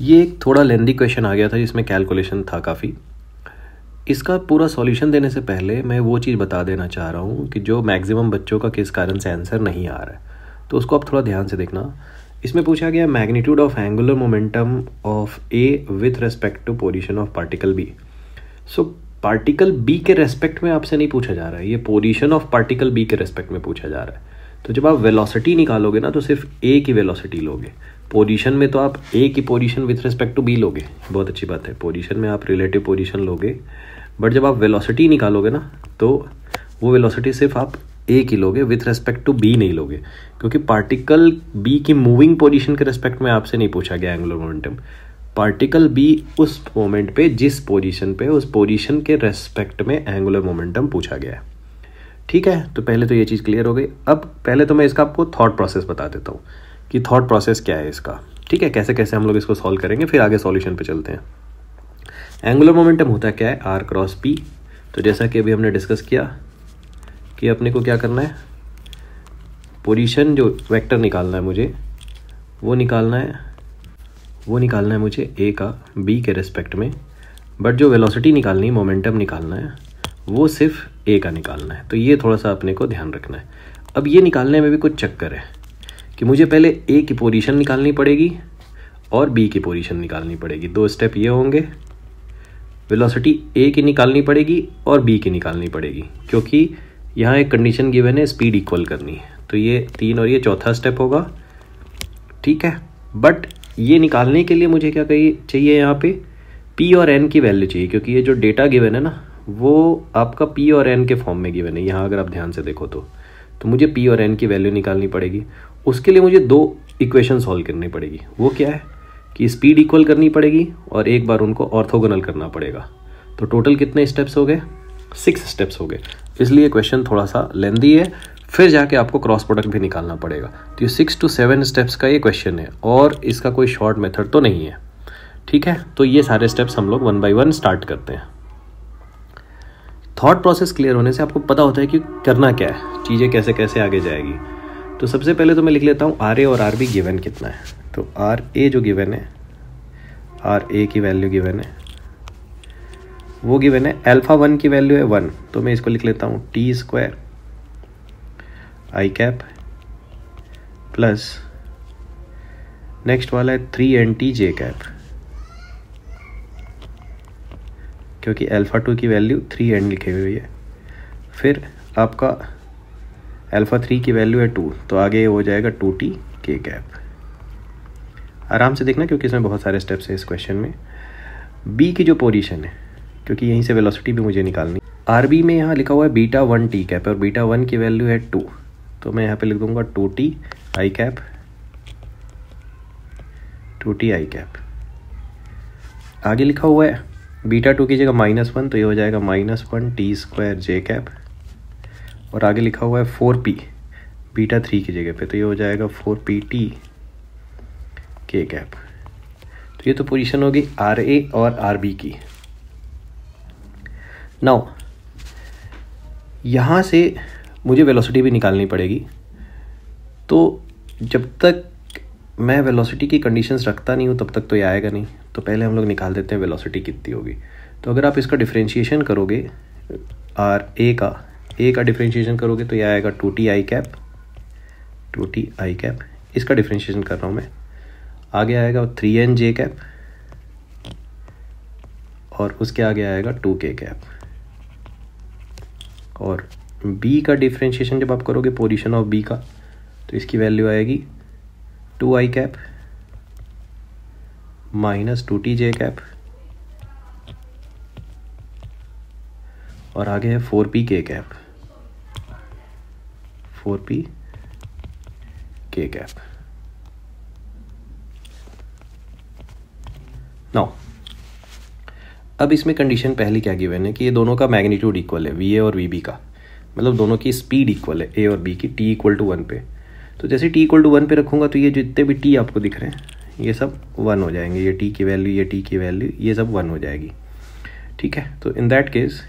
ये एक थोड़ा लेंदी क्वेश्चन आ गया था जिसमें कैलकुलेशन था काफ़ी। इसका पूरा सॉल्यूशन देने से पहले मैं वो चीज़ बता देना चाह रहा हूँ कि जो मैक्सिमम बच्चों का किस कारण से आंसर नहीं आ रहा है, तो उसको आप थोड़ा ध्यान से देखना। इसमें पूछा गया magnitude of angular momentum of a with respect to position of particle b. So particle b के रेस्पेक्ट में आपसे नहीं पूछा जा रहा है, ये पोजीशन ऑफ पार्टिकल बी के रेस्पेक्ट में पूछा जा रहा है। तो जब आप वेलोसिटी निकालोगे ना तो सिर्फ ए की वेलोसिटी लोगे, पोजीशन में तो आप ए की position with respect to b लोगे, बहुत अच्छी बात है, पोजीशन में आप रिलेटिव पोजीशन लोगे, बट जब आप वेलोसिटी निकालोगे ना तो वो वेलोसिटी सिर्फ आप ए की लोगे, विथ रेस्पेक्ट टू बी नहीं लोगे, क्योंकि पार्टिकल बी की मूविंग पोजीशन के रेस्पेक्ट में आपसे नहीं पूछा गया एंगुलर मोमेंटम। पार्टिकल बी उस मोमेंट पे जिस पोजीशन पे, उस पोजीशन के रेस्पेक्ट में एंगुलर मोमेंटम पूछा गया है। ठीक है, तो पहले तो ये चीज़ क्लियर हो गई। अब पहले तो मैं इसका आपको थॉट प्रोसेस बता देता हूँ कि थॉट प्रोसेस क्या है इसका। ठीक है, कैसे कैसे हम लोग इसको सॉल्व करेंगे, फिर आगे सॉल्यूशन पे चलते हैं। एंगुलर मोमेंटम होता क्या है, आर क्रॉस पी। तो जैसा कि अभी हमने डिस्कस किया कि अपने को क्या करना है, पोजीशन जो वेक्टर निकालना है मुझे, वो निकालना है मुझे ए का बी के रेस्पेक्ट में, बट जो वेलोसिटी निकालनी है, मोमेंटम निकालना है, वो सिर्फ ए का निकालना है। तो ये थोड़ा सा अपने को ध्यान रखना है। अब ये निकालने में भी कुछ चक्कर है कि मुझे पहले ए की पोजीशन निकालनी पड़ेगी और बी की पोजीशन निकालनी पड़ेगी। दो स्टेप ये होंगे, वेलोसिटी ए की निकालनी पड़ेगी और बी की निकालनी पड़ेगी, क्योंकि यहाँ एक कंडीशन गिवन है, स्पीड इक्वल करनी है। तो ये 3 और ये चौथा स्टेप होगा। ठीक है, बट ये निकालने के लिए मुझे क्या चाहिए, यहाँ पे पी और एन की वैल्यू चाहिए, क्योंकि ये जो डेटा गिवन है ना वो आपका पी और एन के फॉर्म में गिवन है। यहाँ अगर आप ध्यान से देखो तो मुझे पी और एन की वैल्यू निकालनी पड़ेगी। उसके लिए मुझे 2 इक्वेशन सॉल्व करनी पड़ेगी। वो क्या है कि स्पीड इक्वल करनी पड़ेगी और एक बार उनको ऑर्थोगोनल करना पड़ेगा। तो टोटल कितने स्टेप्स हो गए, 6 स्टेप्स हो गए। इसलिए क्वेश्चन थोड़ा सा लेंदी है, फिर जाके आपको क्रॉस प्रोडक्ट भी निकालना पड़ेगा। तो ये 6 to 7 स्टेप्स का ये क्वेश्चन है और इसका कोई शॉर्ट मेथड तो नहीं है। ठीक है, तो ये सारे स्टेप्स हम लोग 1 by 1 स्टार्ट करते हैं। थॉट प्रोसेस क्लियर होने से आपको पता होता है कि करना क्या है, चीज़ें कैसे कैसे आगे जाएगी। तो सबसे पहले तो मैं लिख लेता हूँ आर ए और आर बी गिवन कितना है। तो आर ए जो गिवन है, आर ए की वैल्यू गिवन है, वो गिवन है अल्फा 1 की वैल्यू है 1। तो मैं इसको लिख लेता हूँ टी स्क्वायर आई कैप प्लस नेक्स्ट वाला है 3NT जे कैप, क्योंकि अल्फा 2 की वैल्यू 3N लिखी हुई है। फिर आपका अल्फा 3 की वैल्यू है 2, तो आगे हो जाएगा 2T के कैप। आराम से देखना क्योंकि इसमें बहुत सारे स्टेप्स हैं इस क्वेश्चन में। बी की जो पोजीशन है, क्योंकि यहीं से वेलोसिटी भी मुझे निकालनी, आर बी में यहाँ लिखा हुआ है बीटा 1 टी कैप और बीटा 1 की वैल्यू है 2, तो मैं यहाँ पे लिख दूंगा 2T आई कैप, 2T आई कैप। आगे लिखा हुआ है बीटा 2 की जगह -1, तो ये हो जाएगा -1T स्क्वायर जे कैप, और आगे लिखा हुआ है 4P बीटा 3 की जगह पे, तो ये हो जाएगा 4PT के कैप। तो ये तो पोजीशन होगी आर ए और आर बी की। नाउ यहाँ से मुझे वेलोसिटी भी निकालनी पड़ेगी। तो जब तक मैं वेलोसिटी की कंडीशंस रखता नहीं हूँ तब तक तो ये आएगा नहीं। तो पहले हम लोग निकाल देते हैं वेलोसिटी कितनी होगी। तो अगर आप इसका डिफरेंशिएशन करोगे, आर ए का डिफरेंशिएशन करोगे तो ये आएगा 2T आई कैप, 2T आई कैप। इसका डिफरेंशिएशन कर रहा हूँ मैं, आगे आएगा 3N जे कैप और उसके आगे आएगा 2K कैप। और B का डिफरेंशिएशन जब आप करोगे पोजीशन ऑफ B का, तो इसकी वैल्यू आएगी 2I कैप माइनस 2T जे कैप, और आगे है 4P के कैप, 4P के कैप। नाउ अब इसमें कंडीशन पहली क्या गिवन है कि ये दोनों का मैग्नीट्यूड इक्वल है, VA और VB का, मतलब दोनों की स्पीड इक्वल है A और B की, T = 1 पे। तो जैसे T = 1 पे रखूँगा तो ये जितने भी T आपको दिख रहे हैं ये सब 1 हो जाएंगे, ये T की वैल्यू, ये T की वैल्यू, ये सब 1 हो जाएगी। ठीक है, तो इन दैट केस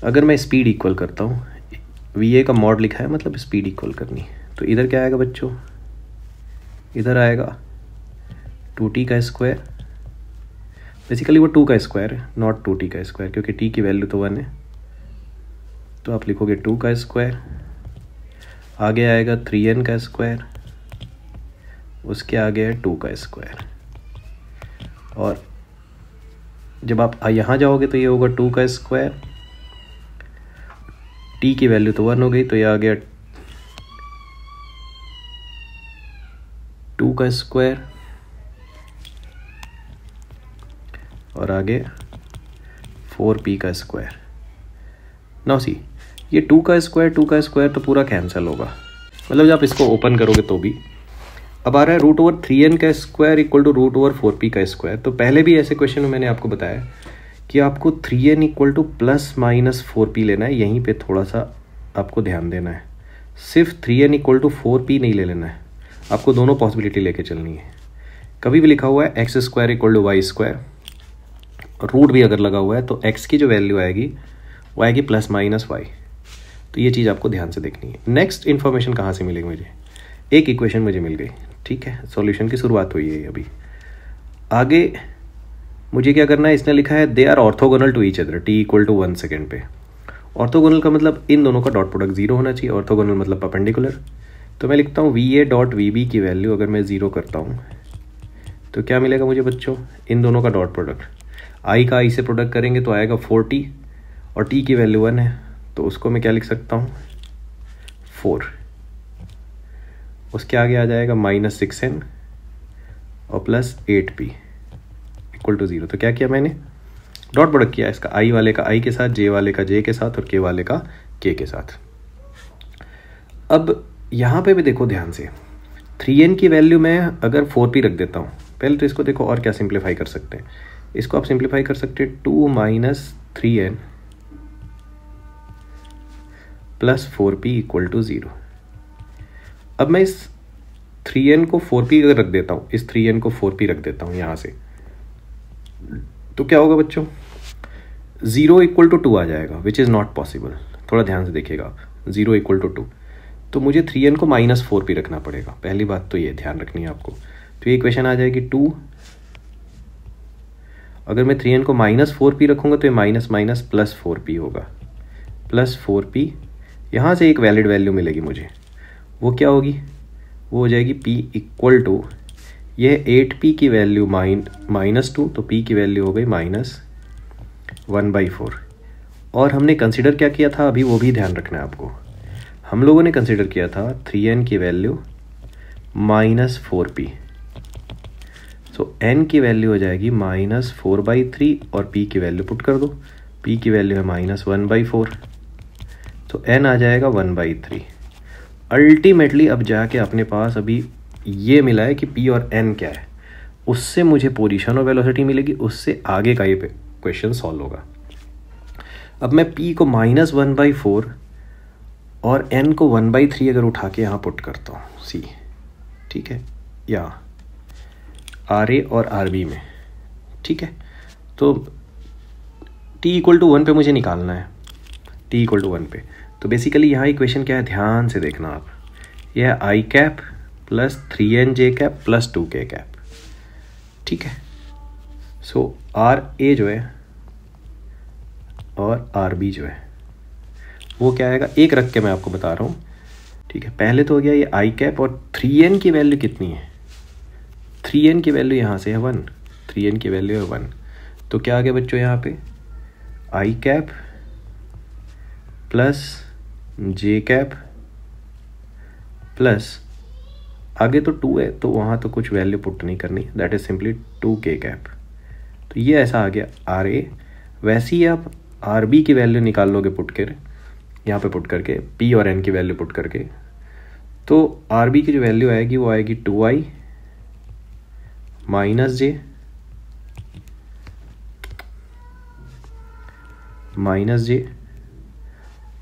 अगर मैं स्पीड इक्वल करता हूँ, VA का मॉड लिखा है मतलब स्पीड इक्वल करनी, तो इधर क्या आएगा बच्चों, इधर आएगा 2T का स्क्वायर बेसिकली वो 2 का स्क्वायर है, नॉट 2t का स्क्वायर, क्योंकि t की वैल्यू तो 1 है। तो आप लिखोगे 2 का स्क्वायर, आगे आएगा 3n का स्क्वायर, उसके आगे है 2 का स्क्वायर, और जब आप यहाँ जाओगे तो ये होगा 2 का स्क्वायर, t की वैल्यू तो 1 हो गई, तो ये आ गया 2 का स्क्वायर, और आगे 4p का स्क्वायर। नाउ सी, ये 2 का स्क्वायर तो पूरा कैंसिल होगा, मतलब जब आप इसको ओपन करोगे तो भी। अब आ रहा है √3n का स्क्वायर इक्वल टू √4p का स्क्वायर। तो पहले भी ऐसे क्वेश्चन में मैंने आपको बताया कि आपको 3n इक्वल टू +-4p लेना है। यहीं पे थोड़ा सा आपको ध्यान देना है, सिर्फ 3n इक्वल टू 4p नहीं ले लेना है, आपको दोनों पॉसिबिलिटी लेके चलनी है। कभी भी लिखा हुआ है x² equal to y², root भी अगर लगा हुआ है तो x की जो वैल्यू आएगी वो आएगी +-y। तो ये चीज़ आपको ध्यान से देखनी है। नेक्स्ट इन्फॉर्मेशन कहाँ से मिलेगी मुझे, एक इक्वेशन मुझे मिल गई, ठीक है, सॉल्यूशन की शुरुआत हुई है अभी। आगे मुझे क्या करना है, इसने लिखा है they are orthogonal to each other t equal to 1 second पे। ऑर्थोगोनल का मतलब इन दोनों का डॉट प्रोडक्ट 0 होना चाहिए, ऑर्थोगोनल मतलब परपेंडिकुलर। तो मैं लिखता हूँ VA डॉट VB की वैल्यू अगर मैं 0 करता हूँ तो क्या मिलेगा मुझे बच्चों, इन दोनों का डॉट प्रोडक्ट, i का i से प्रोडक्ट करेंगे तो आएगा 4t, और t की वैल्यू 1 है तो उसको मैं क्या लिख सकता हूँ 4। उसके आगे आ जाएगा -6n और +8p इक्वल टू 0। तो क्या किया मैंने, डॉट प्रोडक्ट किया इसका, i वाले का i के साथ, j वाले का j के साथ, और k वाले का k के साथ। अब यहाँ पे भी देखो ध्यान से, 3n की वैल्यू मैं अगर 4p रख देता हूँ, पहले तो इसको देखो और क्या सिंप्लीफाई कर सकते हैं। इसको आप सिंप्लीफाई कर सकते हैं 2 - 3n + 4p इक्वल टू 0। अब मैं इस 3n को 4p अगर रख देता हूँ, इस 3n को 4p रख देता हूँ यहाँ से, तो क्या होगा बच्चों, 0 इक्वल टू 2 आ जाएगा, विच इज़ नॉट पॉसिबल। थोड़ा ध्यान से देखिएगा आप, 0 इक्वल टू 2, तो मुझे 3n को -4p रखना पड़ेगा। पहली बात तो ये ध्यान रखनी है आपको। तो ये इक्वेशन आ जाएगी 2, अगर मैं 3n को -4p रखूँगा तो ये माइनस +4p होगा, +4p। यहाँ से एक वैलिड वैल्यू मिलेगी मुझे, वो क्या होगी, वो हो जाएगी p इक्वल टू, यह 8p की वैल्यू -2, तो p की वैल्यू हो गई -1/4। और हमने कंसिडर क्या किया था अभी, वो भी ध्यान रखना है आपको। हम लोगों ने कंसिडर किया था 3n की वैल्यू -4p, सो n की वैल्यू हो जाएगी -4/3, और p की वैल्यू पुट कर दो, p की वैल्यू है -1/4, तो n आ जाएगा 1/3। अल्टीमेटली अब जाके अपने पास अभी ये मिला है कि p और n क्या है, उससे मुझे पोजीशन और वेलोसिटी मिलेगी, उससे आगे का ये क्वेश्चन सॉल्व होगा। अब मैं p को -1/4 और n को 1/3 अगर उठा के यहाँ पुट करता हूँ c, ठीक है, या RA और RB में, ठीक है, तो t इक्वल टू 1 पे मुझे निकालना है, t इक्वल टू 1 पे। तो बेसिकली यहाँ इक्वेशन क्या है, ध्यान से देखना आप, यह है i cap + 3nj cap + 2k cap, ठीक है। सो RA जो है और RB जो है वो क्या आएगा, एक रख के मैं आपको बता रहा हूँ, ठीक है। पहले तो हो गया ये i कैप, और 3n की वैल्यू कितनी है, 3n की वैल्यू यहाँ से है 1, 3n की वैल्यू है 1, तो क्या आ गया बच्चों यहाँ पे i cap + j cap plus आगे तो 2 है तो वहाँ तो कुछ वैल्यू पुट नहीं करनी, that is simply 2k cap. तो ये ऐसा आ गया RA। वैसे ही आप RB की वैल्यू निकाल लोगे पुट कर, यहाँ पे पुट करके P और N की वैल्यू पुट करके, तो RB की जो वैल्यू आएगी वो आएगी 2i -j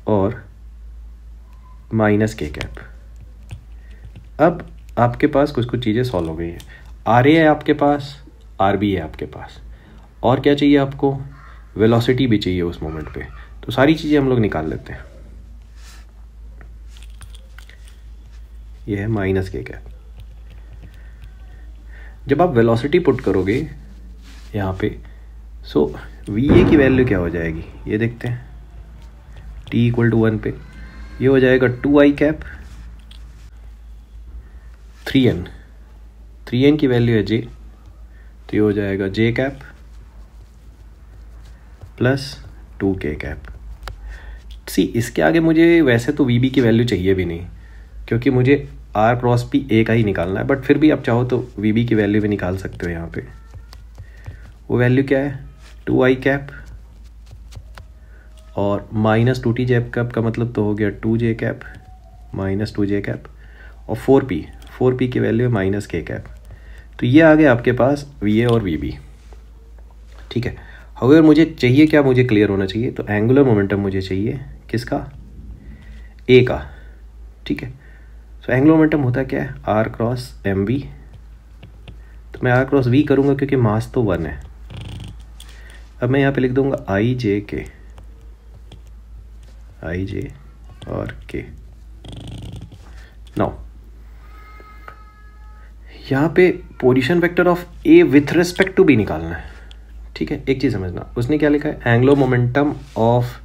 और -k कैप। अब आपके पास कुछ कुछ चीज़ें सॉल्व हो गई हैं। RA है आपके पास, RB है आपके पास, और क्या चाहिए आपको, वेलोसिटी भी चाहिए उस मोमेंट पे। तो सारी चीज़ें हम लोग निकाल लेते हैं। ये है -k कैप। जब आप वेलोसिटी पुट करोगे यहाँ पे सो वी ए की वैल्यू क्या हो जाएगी ये देखते हैं। टी इक्वल टू 1 पे ये हो जाएगा 2i कैप 3n की वैल्यू है j, तो ये हो जाएगा j cap plus 2k cap. सी इसके आगे मुझे वैसे तो वी बी की वैल्यू चाहिए भी नहीं, क्योंकि मुझे r क्रॉस पी ए का ही निकालना है, बट फिर भी आप चाहो तो वी बी की वैल्यू भी निकाल सकते हो। यहाँ पे वो वैल्यू क्या है 2i कैप और माइनस 2t j कैप का मतलब तो हो गया 2j cap minus 2j cap, और 4p की वैल्यू है माइनस k कैप। तो ये आ गया आपके पास va और vb। ठीक है, अगर मुझे चाहिए क्या, मुझे क्लियर होना चाहिए, तो एंगुलर मोमेंटम मुझे चाहिए किसका, a का। ठीक है, सो एंगुलर मोमेंटम होता क्या है r क्रॉस एम वी। तो मैं r क्रॉस v करूँगा क्योंकि मास तो 1 है। अब मैं यहाँ पे लिख दूंगा i j और k। नाउ यहाँ पे position vector of a with respect to b निकालना है। ठीक है, एक चीज़ समझना, उसने क्या लिखा है angular momentum of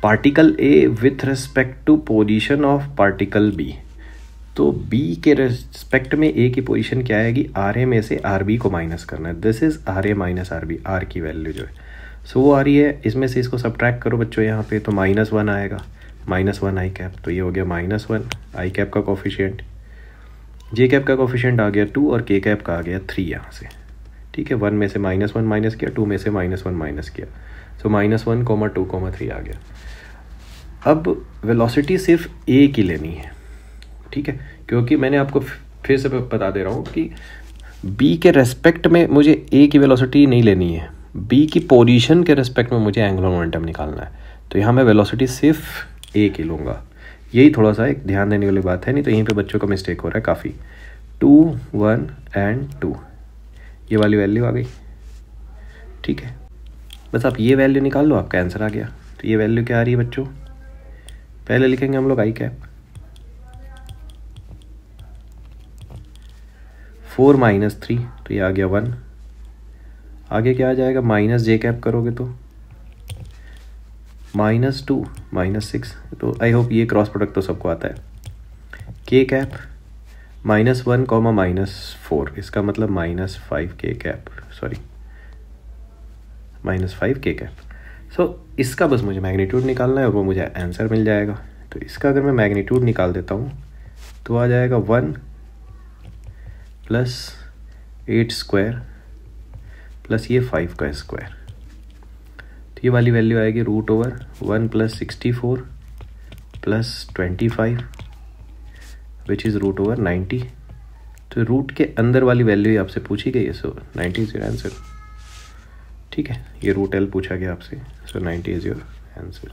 particle a with respect to position of particle b। तो b के रिस्पेक्ट में a की पोजीशन क्या आएगी, ra में से rb को माइनस करना है। This is ra minus rb, r की वैल्यू जो है सो वो आ रही है, इसमें से इसको सब्ट्रैक्ट करो बच्चों यहाँ पे, तो -1 आएगा, -1 i कैप, तो ये हो गया -1 i कैप का कोफिशिएंट, j कैप का कोफिशिएंट आ गया 2 और k कैप का आ गया 3 यहाँ से। ठीक है, 1 में से -1 माइनस किया, 2 में से -1 माइनस किया, सो -1, 2, 3 आ गया। अब वेलोसिटी सिर्फ a की लेनी है। ठीक है, क्योंकि मैंने आपको फिर से बता दे रहा हूँ कि b के रेस्पेक्ट में मुझे a की वेलोसिटी नहीं लेनी है, b की पोजीशन के रेस्पेक्ट में मुझे एंगुलर मोमेंटम निकालना है। तो यहाँ मैं वेलोसिटी सिर्फ a की लूँगा। यही थोड़ा सा एक ध्यान देने वाली बात है, नहीं तो यहीं पे बच्चों का मिस्टेक हो रहा है काफ़ी। 2, 1 एंड 2 ये वाली वैल्यू आ गई। ठीक है, बस आप ये वैल्यू निकाल लो, आपका आंसर आ गया। तो ये वैल्यू क्या आ रही है बच्चों, पहले लिखेंगे हम लोग i कैप 4 - 3, तो ये आ गया 1। आगे क्या आ जाएगा, माइनस j कैप करोगे तो -2 -6, तो आई होप ये क्रॉस प्रोडक्ट तो सबको आता है। k कैप -1, -4, इसका मतलब -5k cap, sorry -5k cap. सो इसका बस मुझे मैग्नीट्यूड निकालना है और वो मुझे आंसर मिल जाएगा। तो इसका अगर मैं मैग्नीट्यूड निकाल देता हूँ तो आ जाएगा 1 + 8 स्क्वायर प्लस ये 5 का स्क्वायर, तो ये वाली वैल्यू आएगी √1 + 64 + 25 विच इज़ √90। तो रूट के अंदर वाली वैल्यू ही आपसे पूछी गई है, सो 90 इज़ योर आंसर। ठीक है, ये √L पूछा गया आपसे, सो 90 इज़ योर आंसर।